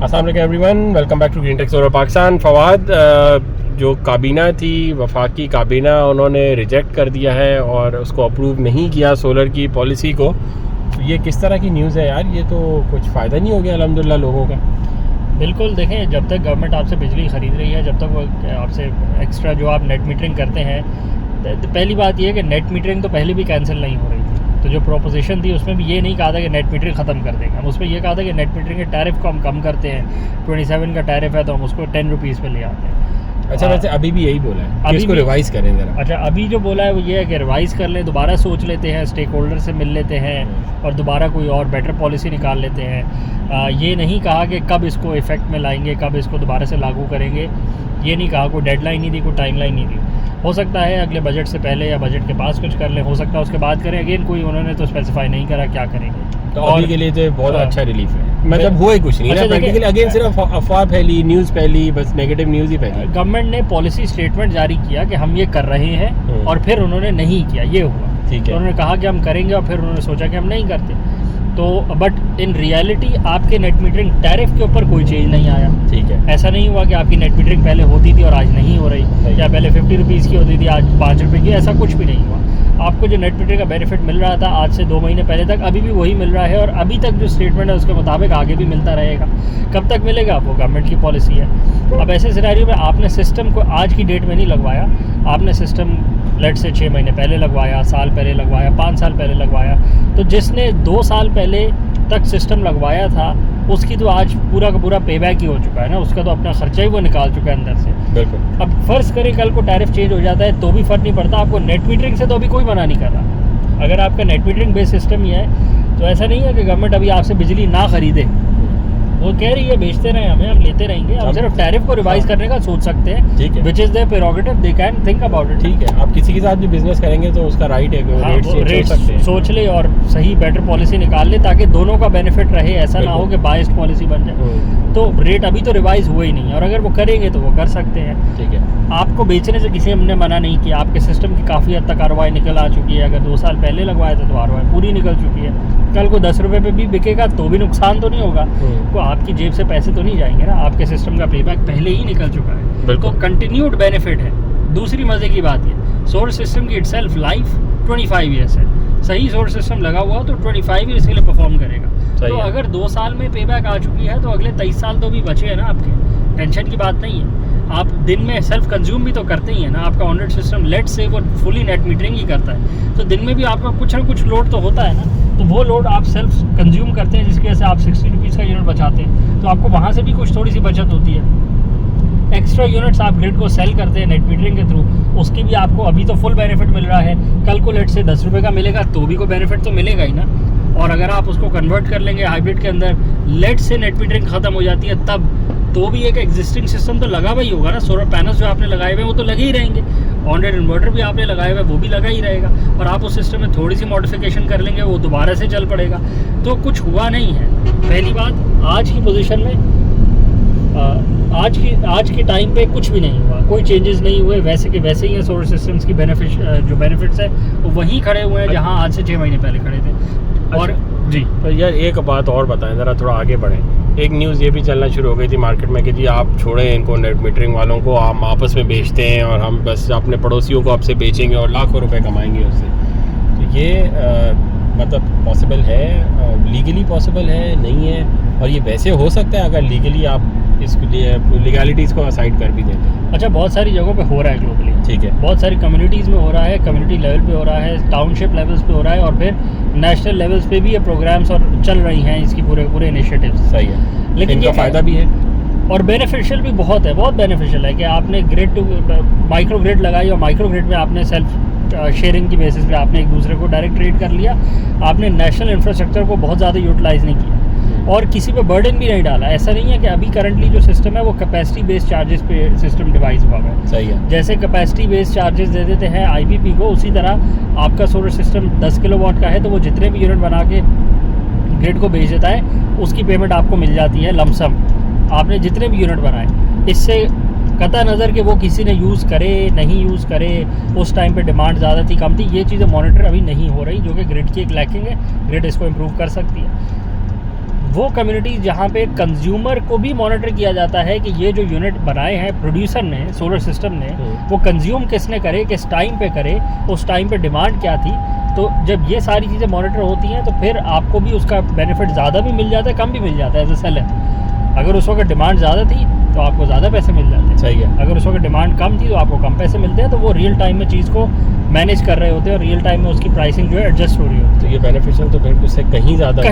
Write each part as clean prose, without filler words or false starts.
अस्सलाम वालेकुम everyone, welcome back to green tech solar Pakistan. Fawad, जो काबीना थी वफाकी काबीना, उन्होंने रिजेक्ट कर दिया है और उसको अप्रूव नहीं किया सोलर की पॉलिसी को। तो ये किस तरह की न्यूज़ है यार? ये तो कुछ फ़ायदा नहीं हो गया अल्हम्दुलिल्लाह लोगों का। बिल्कुल, देखें, जब तक गवर्नमेंट आपसे बिजली ख़रीद रही है, जब तक वो आपसे एक्स्ट्रा जो आप नेट मीटरिंग करते हैं, तो पहली बात ये है कि नेट मीटरिंग तो पहले भी कैंसिल नहीं हो रही थी। तो जो प्रोपोजिशन थी उसमें भी ये नहीं कहा था कि नेट मीटरिंग ख़त्म कर देंगे हम, उसमें ये कहा था कि नेट मीटरिंग के टैरिफ को हम कम करते हैं। 27 का टैरिफ है तो हम उसको 10 रुपीज़ पे ले आते हैं। अच्छा, वैसे अभी भी यही बोला है कि इसको रिवाइज़ करें ज़रा। अच्छा, अभी जो बोला है वो ये है कि रिवाइज़ कर लें, दोबारा सोच लेते हैं, स्टेक होल्डर से मिल लेते हैं और दोबारा कोई और बेटर पॉलिसी निकाल लेते हैं। ये नहीं कहा कि कब इसको इफ़ेक्ट में लाएंगे, कब इसको दोबारा से लागू करेंगे, ये नहीं कहा। कोई डेडलाइन नहीं दी, कोई टाइमलाइन नहीं दी। हो सकता है अगले बजट से पहले या बजट के पास कुछ कर लें, हो सकता है उसके बाद करें। अगेन कोई उन्होंने तो स्पेसिफाई नहीं करा क्या करेंगे। तो अभी के लिए तो बहुत अच्छा रिलीफ है, मतलब हुआ ही कुछ नहीं है प्रैक्टिकली। अगेन सिर्फ अफवाह फैली, न्यूज़ फैली, बस नेगेटिव न्यूज़ ही फैली। गवर्नमेंट ने पॉलिसी स्टेटमेंट जारी किया कि हम ये कर रहे हैं और फिर उन्होंने नहीं किया, ये हुआ। ठीक है, उन्होंने कहा कि हम करेंगे और फिर उन्होंने सोचा कि हम नहीं करते। तो बट इन रियलिटी आपके नेट मीटरिंग टैरिफ के ऊपर कोई चेंज नहीं आया। ठीक है, ऐसा नहीं हुआ कि आपकी नेट मीटरिंग पहले होती थी और आज नहीं हो रही, या पहले 50 रुपीज़ की होती थी आज 5 रुपये की, ऐसा कुछ भी नहीं हुआ। आपको जो नेट मीटरिंग का बेनिफिट मिल रहा था आज से 2 महीने पहले तक, अभी भी वही मिल रहा है और अभी तक जो स्टेटमेंट है उसके मुताबिक आगे भी मिलता रहेगा। कब तक मिलेगा वो गवर्नमेंट की पॉलिसी है। अब ऐसे सिनेरियो में आपने सिस्टम को आज की डेट में नहीं लगवाया, आपने सिस्टम लेट से 6 महीने पहले लगवाया, साल पहले लगवाया, 5 साल पहले लगवाया। तो जिसने 2 साल पहले तक सिस्टम लगवाया था उसकी तो आज पूरा का पूरा पे बैक ही हो चुका है ना, उसका तो अपना खर्चा ही वो निकाल चुका है अंदर से। बिल्कुल। अब फ़र्ज़ करें कल को टैरिफ चेंज हो जाता है तो भी फ़र्क नहीं पड़ता, आपको नेट मीटरिंग से तो अभी कोई मना नहीं कर रहा। अगर आपका नेट मीटरिंग बेस्ड सिस्टम ही है तो ऐसा नहीं है कि गवर्नमेंट अभी आपसे बिजली ना ख़रीदे, वो कह रही है बेचते रहे हमें, हम लेते रहेंगे। हम सिर्फ टैरिफ को रिवाइज करने का सोच सकते हैं, ठीक है, which is their prerogative, they can think about it. ठीक है, आप किसी के साथ भी बिजनेस करेंगे तो उसका राइट है कि रेट सोच ले और सही बेटर पॉलिसी निकाल ले ताकि दोनों का बेनिफिट रहे। ऐसा ना हो कि बाइस्ड पॉलिसी बन जाए। तो रेट अभी तो रिवाइज हुए ही नहीं और अगर वो करेंगे तो वो कर सकते हैं। ठीक है, आपको बेचने से किसी हमने मना नहीं किया। आपके सिस्टम की काफ़ी हद तक आरओआई निकल आ चुकी है। अगर 2 साल पहले लगवाया था तो आरओआई पूरी निकल चुकी है। कल को 10 रुपये पे भी बिकेगा तो भी नुकसान तो नहीं होगा, तो आपकी जेब से पैसे तो नहीं जाएंगे ना, आपके सिस्टम का पेबैक पहले ही निकल चुका है, तो कंटिन्यूड बेनिफिट है। दूसरी मज़े की बात ये, सोलर सिस्टम की इटसेल्फ लाइफ 25 ईयर्स है। सही सोलर सिस्टम लगा हुआ तो 25 ईयर्स के लिए परफॉर्म करेगा। तो अगर 2 साल में पेबैक आ चुकी है तो अगले 23 साल तो भी बचे हैं ना आपके। टेंशन की बात नहीं है। आप दिन में सेल्फ कंज्यूम भी तो करते ही है ना। आपका ऑनरेट सिस्टम लेट से वो फुली नेट मीटरिंग ही करता है, तो दिन में भी आपका कुछ ना कुछ लोड तो होता है ना। तो वो लोड आप सेल्फ कंज्यूम करते हैं जिसकी वजह से आप 60 रुपीज़ का यूनिट बचाते हैं, तो आपको वहाँ से भी कुछ थोड़ी सी बचत होती है। एक्स्ट्रा यूनिट्स आप ग्रिड को सेल करते हैं नेट मीटरिंग के थ्रू, उसकी भी आपको अभी तो फुल बेनिफिट मिल रहा है। कल को लेट से 10 रुपये का मिलेगा तो भी कोई बेनिफिट तो मिलेगा ही ना। और अगर आप उसको कन्वर्ट कर लेंगे हाइब्रिड के अंदर, लेट से नेट मीटरिंग ख़त्म हो जाती है तब तो भी एक एग्जिस्टिंग सिस्टम तो लगा हुआ ही होगा ना। सोलर पैनल्स जो आपने लगाए हुए हैं वो तो लगे ही रहेंगे, ऑनरेट इन्वर्टर भी आपने लगाए हुए वो भी लगा ही रहेगा, और आप उस सिस्टम में थोड़ी सी मॉडिफिकेशन कर लेंगे वो दोबारा से चल पड़ेगा। तो कुछ हुआ नहीं है। पहली बात, आज की पोजीशन में आज के टाइम पे कुछ भी नहीं हुआ, कोई चेंजेस नहीं हुए, वैसे के वैसे ही है। सोलर सिस्टम्स की जो बेनिफिट्स है वो वहीं खड़े हुए हैं जहां आज से 6 महीने पहले खड़े थे। और जी तो यार एक बात और बताएं ज़रा, थोड़ा आगे बढ़ें। एक न्यूज़ ये भी चलना शुरू हो गई थी मार्केट में कि जी आप छोड़ें इनको, नेट मीटरिंग वालों को, हम आपस में बेचते हैं और हम बस अपने पड़ोसियों को आपसे बेचेंगे और लाखों रुपए कमाएंगे उससे। तो ये मतलब पॉसिबल है, लीगली पॉसिबल है, नहीं है? और ये वैसे हो सकता है अगर लीगली आप इसके लिए लीगैलिटीज़ को असाइड कर भी दें। अच्छा, बहुत सारी जगहों पे हो रहा है ग्लोबली, ठीक है, बहुत सारी कम्युनिटीज़ में हो रहा है, कम्युनिटी लेवल पे हो रहा है, टाउनशिप लेवल्स पे हो रहा है, और फिर नेशनल लेवल्स पे भी ये प्रोग्राम्स और चल रही हैं इसकी पूरे इनिशिएटिव्स। सही है, लेकिन इनका फ़ायदा भी है और बेनिफिशियल भी बहुत है। बहुत बेनिफिशियल है कि आपने ग्रिड टू माइक्रो ग्रिड लगाई और माइक्रो ग्रिड में आपने सेल्फ शेयरिंग की बेसिस पे आपने एक दूसरे को डायरेक्ट ट्रेड कर लिया। आपने नेशनल इंफ्रास्ट्रक्चर को बहुत ज़्यादा यूटिलाइज़ नहीं किया और किसी पे बर्डन भी नहीं डाला। ऐसा नहीं है कि अभी करंटली जो सिस्टम है वो कैपेसिटी बेस्ड चार्जेस पे सिस्टम डिवाइस हुआ है। सही है, जैसे कैपेसिटी बेस्ड चार्जेस दे देते हैं आईपीपी को, उसी तरह आपका सोलर सिस्टम 10 किलोवाट का है तो वो जितने भी यूनिट बना के ग्रिड को भेज देता है उसकी पेमेंट आपको मिल जाती है लमसम, आपने जितने भी यूनिट बनाए। इससे कता नज़र कि वो किसी ने यूज़ करे नहीं यूज़ करे, उस टाइम पे डिमांड ज़्यादा थी कम थी, ये चीज़ें मॉनिटर अभी नहीं हो रही, जो कि ग्रिड की एक लैकिंग है। ग्रिड इसको इम्प्रूव कर सकती है। वो कम्युनिटी जहाँ पे कंज्यूमर को भी मॉनिटर किया जाता है कि ये जो यूनिट बनाए हैं प्रोड्यूसर ने, सोलर सिस्टम ने, वो कंज्यूम किसने करे, किस टाइम पे करे, उस टाइम पे डिमांड क्या थी। तो जब ये सारी चीज़ें मॉनिटर होती हैं तो फिर आपको भी उसका बेनिफिट ज़्यादा भी मिल जाता है, कम भी मिल जाता है एज ए सेलर। अगर उस वक्त डिमांड ज़्यादा थी तो आपको ज़्यादा पैसे मिल जाते हैं। सही है। अगर उस वक्त डिमांड कम थी तो आपको कम पैसे मिलते हैं। तो वो रियल टाइम में चीज़ को मैनेज कर रहे होते हैं और रियल टाइम में उसकी प्राइसिंग जो है एडजस्ट हो रही होती है। तो ये बेनिफिशियल तो फिर उससे कहीं ज़्यादा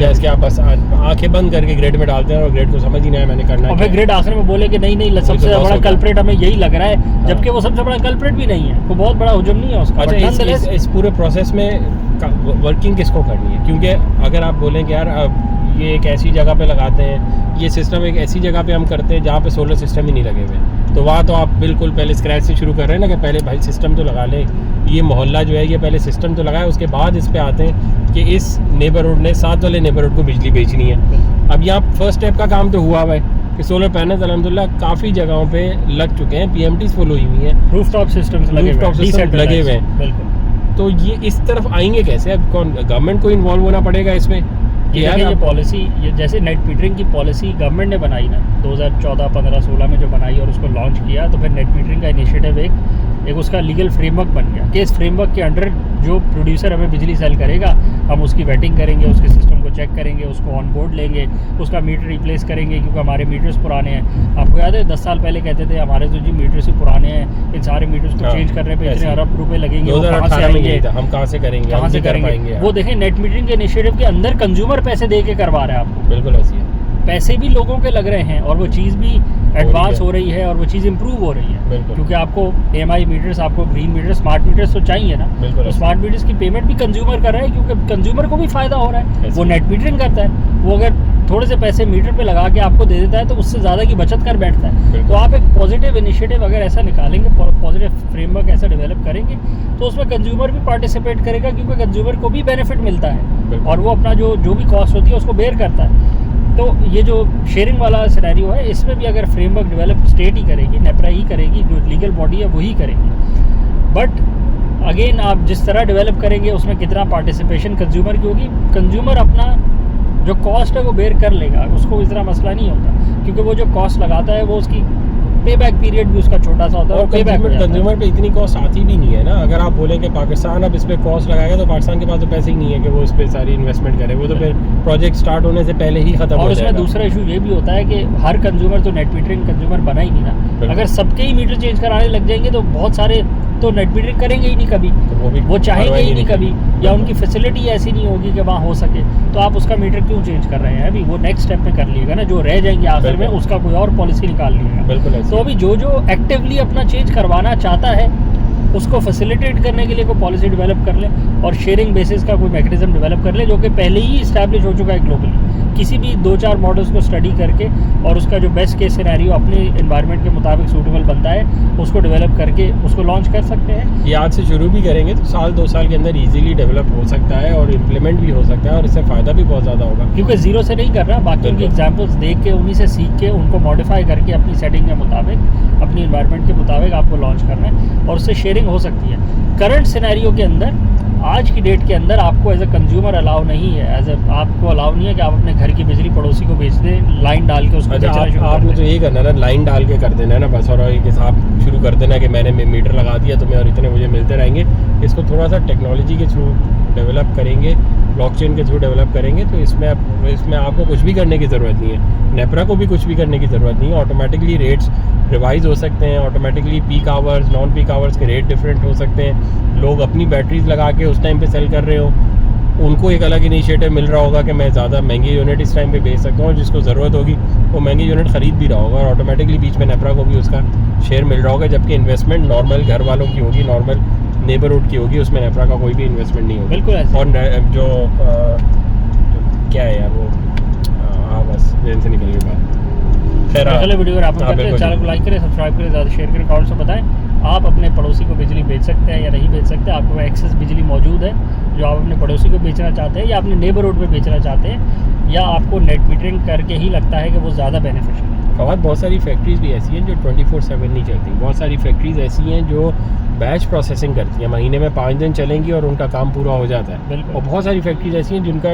इसके आप बस आंखें बंद करके ग्रेड में डालते हैं और ग्रेड को समझ ही नहीं है मैंने करना है। और फिर ग्रेड आखिर में बोले कि नहीं सबसे बड़ा कल्प्रेट हमें यही लग रहा है, जबकि वो सबसे बड़ा कल्प्रेट भी नहीं है, वो बहुत बड़ा हुजूम नहीं है उसका। अच्छा, इस पूरे प्रोसेस में वर्किंग किसको करनी है? क्योंकि अगर आप बोलें कि यार अब ये एक ऐसी जगह पे लगाते हैं, ये सिस्टम एक ऐसी जगह पे हम करते हैं जहाँ पे सोलर सिस्टम ही नहीं लगे हुए, तो वहाँ तो आप बिल्कुल पहले स्क्रैच से शुरू कर रहे हैं ना कि पहले भाई सिस्टम तो लगा लें। ये मोहल्ला जो है ये पहले सिस्टम तो लगाए, उसके बाद इस पे आते हैं कि इस नेबरहुड ने साथ वाले नेबरहुड को बिजली बेचनी है। अब यहाँ फर्स्ट स्टेप का काम तो हुआ हुआ है कि सोलर पैनल्स अल्हम्दुलिल्लाह काफ़ी जगहों पे लग चुके हैं, PMTs फॉलो हुई हुई हैं, रूफटॉप सिस्टम्स लगे हुए हैं। तो ये इस तरफ आएंगे कैसे? अब कौन, गवर्नमेंट को इन्वॉल्व होना पड़ेगा इसमें? ये पॉलिसी, ये जैसे नेट मीटरिंग की पॉलिसी गवर्नमेंट ने बनाई ना 2014, 15, 16 में जो बनाई और उसको लॉन्च किया, तो फिर नेट मीटरिंग का इनिशिएटिव एक उसका लीगल फ्रेमवर्क बन गया कि इस फ्रेमवर्क के अंडर जो प्रोड्यूसर हमें बिजली सेल करेगा, हम उसकी वेटिंग करेंगे, उसके सिस्टम को चेक करेंगे, उसको ऑन बोर्ड लेंगे, उसका मीटर रिप्लेस करेंगे क्योंकि हमारे मीटर्स पुराने हैं। आपको याद है 10 साल पहले कहते थे हमारे तो जी मीटर्स ही पुराने हैं, इन सारे मीटर्स को चेंज करने पे इतने अरब रुपए लगेंगे, हम कहाँ से करेंगे? वो देखें नेट मीटरिंग के इनिशिएटिव के अंदर कंज्यूमर पैसे दे के करवा रहा है आपको। बिल्कुल ऐसी है, पैसे भी लोगों के लग रहे हैं और वो चीज़ भी एडवांस हो रही है और वो चीज़ इंप्रूव हो रही है, क्योंकि आपको AMI मीटर्स, आपको ग्रीन मीटर्स, स्मार्ट मीटर्स तो चाहिए ना। तो स्मार्ट मीटर्स की पेमेंट भी कंज्यूमर कर रहा है क्योंकि कंज्यूमर को भी फायदा हो रहा है, वो नेट मीटरिंग करता है। वो अगर थोड़े से पैसे मीटर पे लगा के आपको दे देता है तो उससे ज़्यादा की बचत कर बैठता है। तो आप एक पॉजिटिव इनिशिएटिव अगर ऐसा निकालेंगे, पॉजिटिव फ्रेमवर्क ऐसा डेवलप करेंगे, तो उसमें कंज्यूमर भी पार्टिसिपेट करेगा क्योंकि कंज्यूमर को भी बेनिफिट मिलता है और वो अपना जो भी कॉस्ट होती है उसको बेयर करता है। तो ये जो शेयरिंग वाला सिनेरियो है, इसमें भी अगर फ्रेमवर्क डेवलप स्टेट ही करेगी, नेपरा ही करेगी, जो लीगल बॉडी है वही करेगी। बट अगेन आप जिस तरह डेवलप करेंगे उसमें कितना पार्टिसिपेशन कंज्यूमर की होगी, कंज्यूमर अपना जो कॉस्ट है वो बेयर कर लेगा, उसको इस तरह मसला नहीं होता क्योंकि वो जो कॉस्ट लगाता है वो उसकी पे बैक पीरियड भी उसका छोटा सा होता है और कंज्यूमर पे इतनी कॉस्ट आती भी नहीं है ना। अगर आप बोलें कि पाकिस्तान अब इस पे कॉस्ट लगाएगा तो पाकिस्तान के पास तो पैसे ही नहीं है कि वो इस पे सारी इन्वेस्टमेंट करे, वो तो फिर प्रोजेक्ट स्टार्ट होने से पहले ही खत्म हो जाएगा। और उसमें दूसरा इशू ये भी होता है कि हर कंज्यूमर तो नेट मीटरिंग कंज्यूमर बना ही नहीं ना। अगर सबके ही मीटर चेंज कराने लग जाएंगे तो बहुत सारे तो नेट मीटरिंग करेंगे ही नहीं कभी, तो वो चाहेंगे ही नहीं कभी, या उनकी फैसिलिटी ऐसी नहीं होगी कि वहाँ हो सके। तो आप उसका मीटर क्यों चेंज कर रहे हैं? अभी वो नेक्स्ट स्टेप में कर लीजिएगा ना, जो रह जाएंगे आखिर में उसका कोई और पॉलिसी निकाल लीजिएगा। तो अभी जो एक्टिवली अपना चेंज करवाना चाहता है उसको फैसिलिटेट करने के लिए कोई पॉलिसी डेवलप कर ले और शेयरिंग बेसिस का कोई मैकेनिज्म डेवलप कर ले जो कि पहले ही इस्टेब्लिश हो चुका है ग्लोबली। किसी भी 2-4 मॉडल्स को स्टडी करके और उसका जो बेस्ट केस सिनेरियो अपने एनवायरनमेंट के मुताबिक सूटेबल बनता है उसको डेवलप करके उसको लॉन्च कर सकते हैं। ये आज से शुरू भी करेंगे तो 1-2 साल के अंदर इजीली डेवलप हो सकता है और इम्प्लीमेंट भी हो सकता है और इससे फ़ायदा भी बहुत ज़्यादा होगा, क्योंकि ज़ीरो से नहीं कर रहा, बाकी उनकी एग्जाम्पल्स देख के उन्हीं से सीख के उनको मॉडिफाई करके अपनी सेटिंग के मुताबिक, अपनी एनवायरनमेंट के मुताबिक आपको लॉन्च करना है और उससे शेयरिंग हो सकती है। करंट सिनेरियो के अंदर, आज की डेट के अंदर आपको एज ए कंज्यूमर अलाउ नहीं है, आपको अलाउ नहीं है कि आप अपने घर की बिजली पड़ोसी को बेच दें लाइन डाल के उसको। आपने तो यही करना है ना, लाइन डाल के कर देना है ना बस, और एक हिसाब शुरू कर देना कि मैंने मीटर लगा दिया तुम्हें और इतने मुझे मिलते रहेंगे। इसको थोड़ा सा टेक्नोलॉजी के थ्रू डेवलप करेंगे, ब्लॉकचेन के थ्रू डेवलप करेंगे तो इसमें आपको कुछ भी करने की ज़रूरत नहीं है, नेपरा को भी कुछ भी करने की ज़रूरत नहीं है। ऑटोमेटिकली रेट्स रिवाइज हो सकते हैं, automatically peak hours, non peak hours के रेट डिफरेंट हो सकते हैं। लोग अपनी बैटरीज लगा के उस टाइम पे सेल कर रहे हो, उनको एक अलग इनिशिएटिव मिल रहा होगा कि मैं ज़्यादा महंगी यूनिट इस टाइम पे बेच सकता हूँ, जिसको ज़रूरत होगी वो महंगी यूनिट ख़रीद भी रहा होगा और ऑटोमेटिकली बीच में नेपरा को भी उसका शेयर मिल रहा होगा, जबकि इन्वेस्टमेंट नॉर्मल घर वालों की होगी, नॉर्मल नेबरहुड की होगी, उसमें नेपरा का कोई भी इन्वेस्टमेंट नहीं होगा। बिल्कुल। और जो क्या है यार वो बस ट्रेन से निकल के बाद अगले वीडियो अगर आपको चैनल को लाइक करें, सब्सक्राइब करें, ज़्यादा शेयर करें, कमेंट से बताएं आप अपने पड़ोसी को बिजली बेच सकते हैं या नहीं बेच सकते, आपके पास एक्सेस बिजली मौजूद है जो आप अपने पड़ोसी को बेचना चाहते हैं या अपने नेबरहुड में बेचना चाहते हैं, या आपको नेट मीटरिंग करके ही लगता है कि वो ज़्यादा बेनिफिशियल है? और बहुत सारी फैक्ट्रीज भी ऐसी हैं जो 24/7 नहीं चलती। बहुत सारी फैक्ट्रीज ऐसी हैं जो बैच प्रोसेसिंग करती हैं, महीने में 5 दिन चलेंगी और उनका काम पूरा हो जाता है। बिल्कुल। और बहुत सारी फैक्ट्रीज ऐसी हैं जिनका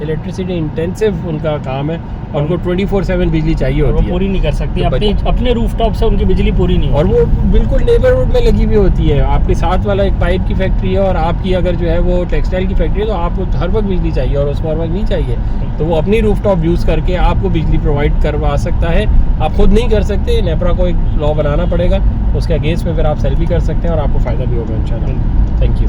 इलेक्ट्रिसिटी इंटेंसिव उनका काम है और उनको 24/7 बिजली चाहिए और वो होती है। पूरी नहीं कर सकती, तो अपने रूफटॉप से उनकी बिजली पूरी नहीं और होती। वो बिल्कुल नेबरहुड में लगी हुई होती है। आपके साथ वाला एक पाइप की फैक्ट्री है और आपकी अगर जो है वो टेक्सटाइल की फैक्ट्री है, तो आपको हर वक्त बिजली चाहिए और उसको हर वक्त नहीं चाहिए। तो वो अपनी रूफटॉप यूज़ करके आपको बिजली प्रोवाइड करवा सकता है। आप खुद नहीं कर सकते, नेपरा को एक लॉ बनाना पड़ेगा, उसके अगेंस्ट में फिर आप सेल भी कर सकते हैं और आपको फ़ायदा भी होगा इंशाल्लाह। Thank you.